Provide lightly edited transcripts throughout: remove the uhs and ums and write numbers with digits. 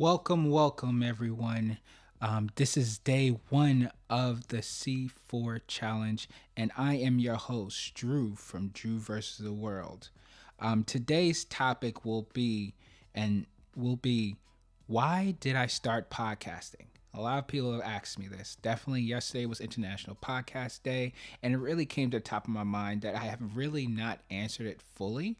Welcome, everyone. This is day one of the C4 challenge, and I am your host, Drew from Drew versus the World. Today's topic and will be, why did I start podcasting? A lot of people have asked me this. Definitely, yesterday was International Podcast Day, and it really came to the top of my mind that I have really not answered it fully.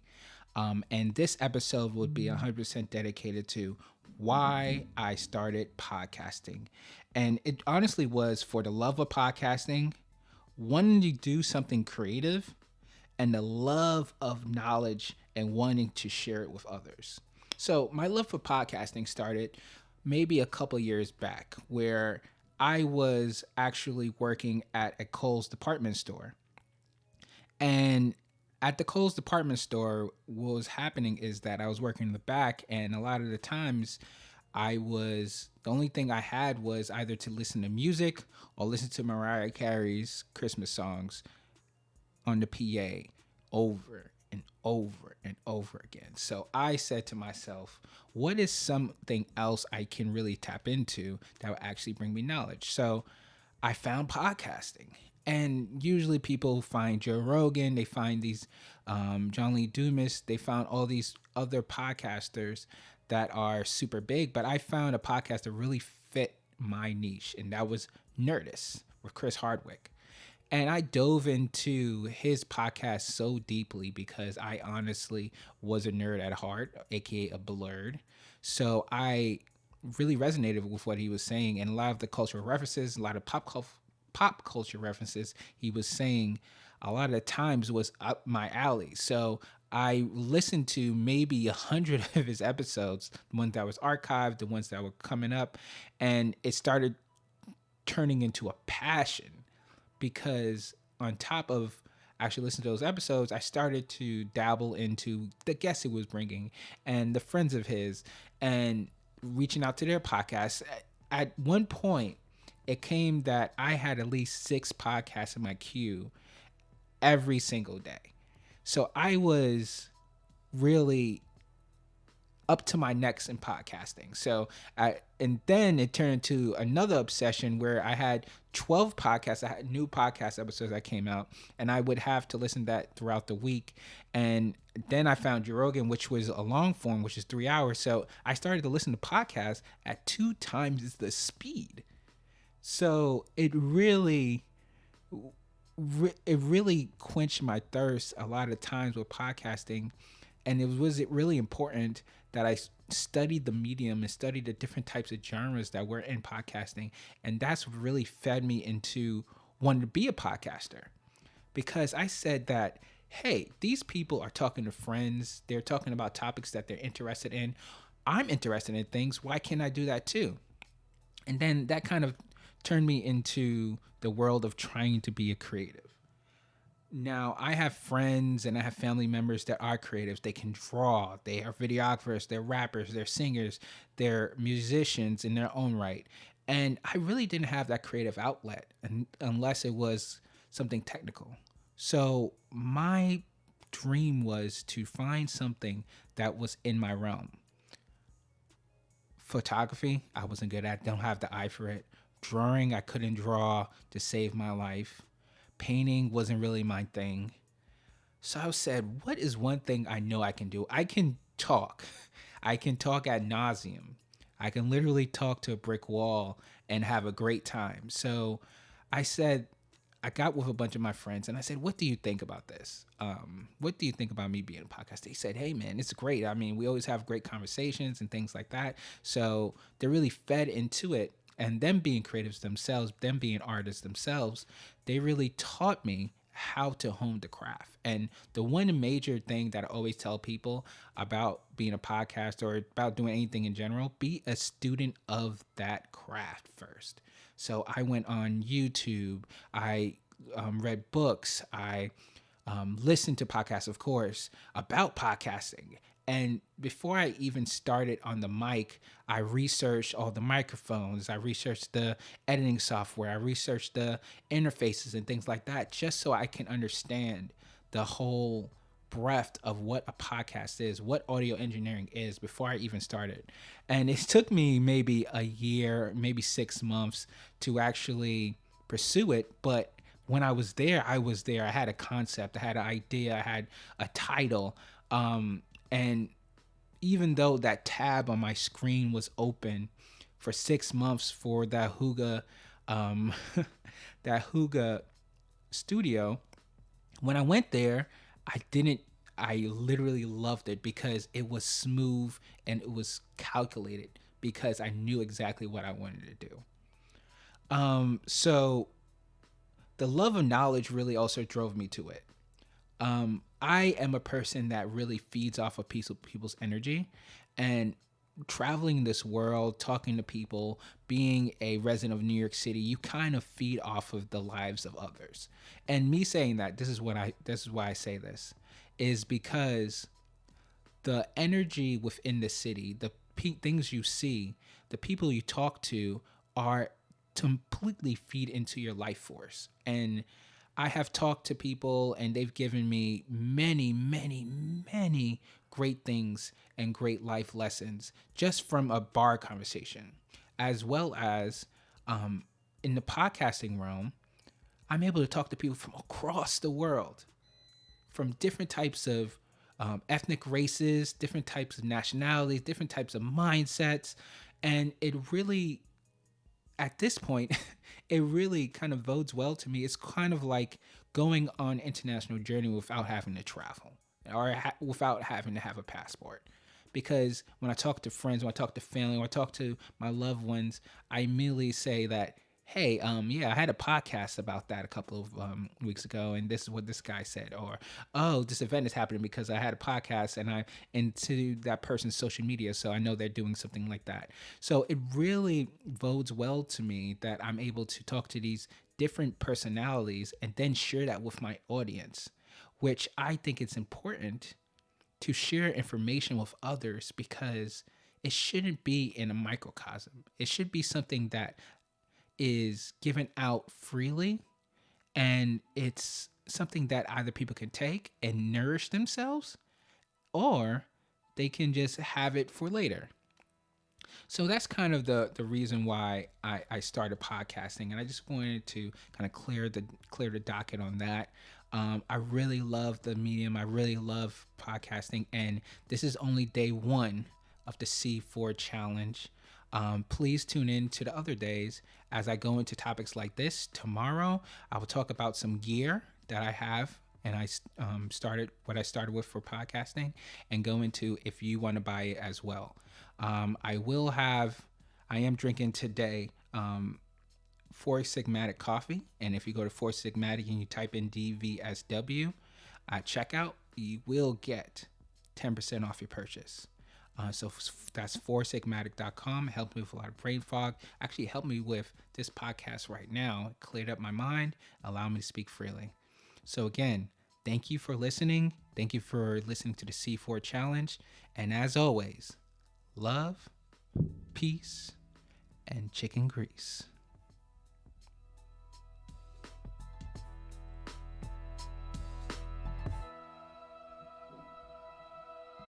And this episode would be 100% dedicated to why I started podcasting. And it honestly was for the love of podcasting, wanting to do something creative, and the love of knowledge and wanting to share it with others. So, my love for podcasting started maybe a couple years back, where I was actually working at a Kohl's department store. And at the Kohl's department store, what was happening is that I was working in the back, and a lot of the times, the only thing I had was either to listen to music or listen to Mariah Carey's Christmas songs on the PA over and over and over again. So I said to myself, what is something else I can really tap into that will actually bring me knowledge? So I found podcasting. And usually people find Joe Rogan, they find these John Lee Dumas, they found all these other podcasters that are super big. But I found a podcast that really fit my niche, and that was Nerdist with Chris Hardwick. And I dove into his podcast so deeply because I honestly was a nerd at heart, aka a blurred. So I really resonated with what he was saying, and a lot of the cultural references, a lot of pop culture references he was saying a lot of the times was up my alley. So I listened to maybe 100 of his episodes, the ones that was archived, the ones that were coming up, and it started turning into a passion because on top of actually listening to those episodes, I started to dabble into the guests he was bringing and the friends of his and reaching out to their podcasts. At one point, it came that I had at least 6 podcasts in my queue every single day. So I was really up to my necks in podcasting. And then it turned into another obsession where I had 12 podcasts. I had new podcast episodes that came out, and I would have to listen to that throughout the week. And then I found Joe Rogan, which was a long form, which is 3 hours. So I started to listen to podcasts at 2 times the speed. So it really quenched my thirst a lot of times with podcasting, and it really important that I studied the medium and studied the different types of genres that were in podcasting, and that's really fed me into wanting to be a podcaster because I said that, hey, these people are talking to friends, they're talking about topics that they're interested in. I'm interested in things. Why can't I do that too? And then that kind of turned me into the world of trying to be a creative. Now, I have friends and I have family members that are creatives. They can draw, they are videographers, they're rappers, they're singers, they're musicians in their own right. And I really didn't have that creative outlet unless it was something technical. So, my dream was to find something that was in my realm. Photography, I wasn't good at, don't have the eye for it. Drawing, I couldn't draw to save my life. Painting wasn't really my thing. So I said, what is one thing I know I can do? I can talk. I can talk ad nauseum. I can literally talk to a brick wall and have a great time. So I said, I got with a bunch of my friends and I said, what do you think about this? What do you think about me being a podcast? They said, hey, man, it's great. I mean, we always have great conversations and things like that. So they're really fed into it. And them being creatives themselves, them being artists themselves, they really taught me how to hone the craft. And the one major thing that I always tell people about being a podcaster or about doing anything in general, be a student of that craft first. So I went on YouTube, I read books, I listened to podcasts, of course, about podcasting. And before I even started on the mic, I researched all the microphones. I researched the editing software. I researched the interfaces and things like that, just so I can understand the whole breadth of what a podcast is, what audio engineering is before I even started. And it took me maybe a year, maybe 6 months to actually pursue it. But when I was there, I was there. I had a concept, I had an idea, I had a title. And even though that tab on my screen was open for 6 months for that um, that Huga studio, when I went there, I didn't. I literally loved it because it was smooth and it was calculated because I knew exactly what I wanted to do. So the love of knowledge really also drove me to it. I am a person that really feeds off of people's energy, and traveling this world, talking to people, being a resident of New York City, you kind of feed off of the lives of others. And me saying that, this is why I say this, is because the energy within the city, the things you see, the people you talk to are completely feed into your life force. And I have talked to people and they've given me many, many, many great things and great life lessons just from a bar conversation, as well as um, in the podcasting realm. I'm able to talk to people from across the world, from different types of ethnic races, different types of nationalities, different types of mindsets. And it really, at this point, it really kind of bodes well to me. It's kind of like going on an international journey without having to travel or without having to have a passport. Because when I talk to friends, when I talk to family, when I talk to my loved ones, I immediately say that, hey, yeah, I had a podcast about that a couple of weeks ago, and this is what this guy said, or oh, this event is happening because I had a podcast and I into that person's social media, so I know they're doing something like that. So it really bodes well to me that I'm able to talk to these different personalities and then share that with my audience, which I think it's important to share information with others because it shouldn't be in a microcosm. It should be something that is given out freely, and it's something that either people can take and nourish themselves or they can just have it for later. So that's kind of the reason why I started podcasting, and I just wanted to kind of clear the docket on that. I really love the medium. I really love podcasting, and this is only day one of the C4 challenge. Please tune in to the other days as I go into topics like this. Tomorrow, I will talk about some gear that I have and I started what I started with for podcasting, and go into if you want to buy it as well. I will have. I am drinking today Four Sigmatic coffee, and if you go to Four Sigmatic and you type in DVSW at checkout, you will get 10% off your purchase. So that's foursigmatic.com. Helped me with a lot of brain fog. Actually, helped me with this podcast right now. It cleared up my mind, allowed me to speak freely. So again, thank you for listening. Thank you for listening to the C4 Challenge. And as always, love, peace, and chicken grease.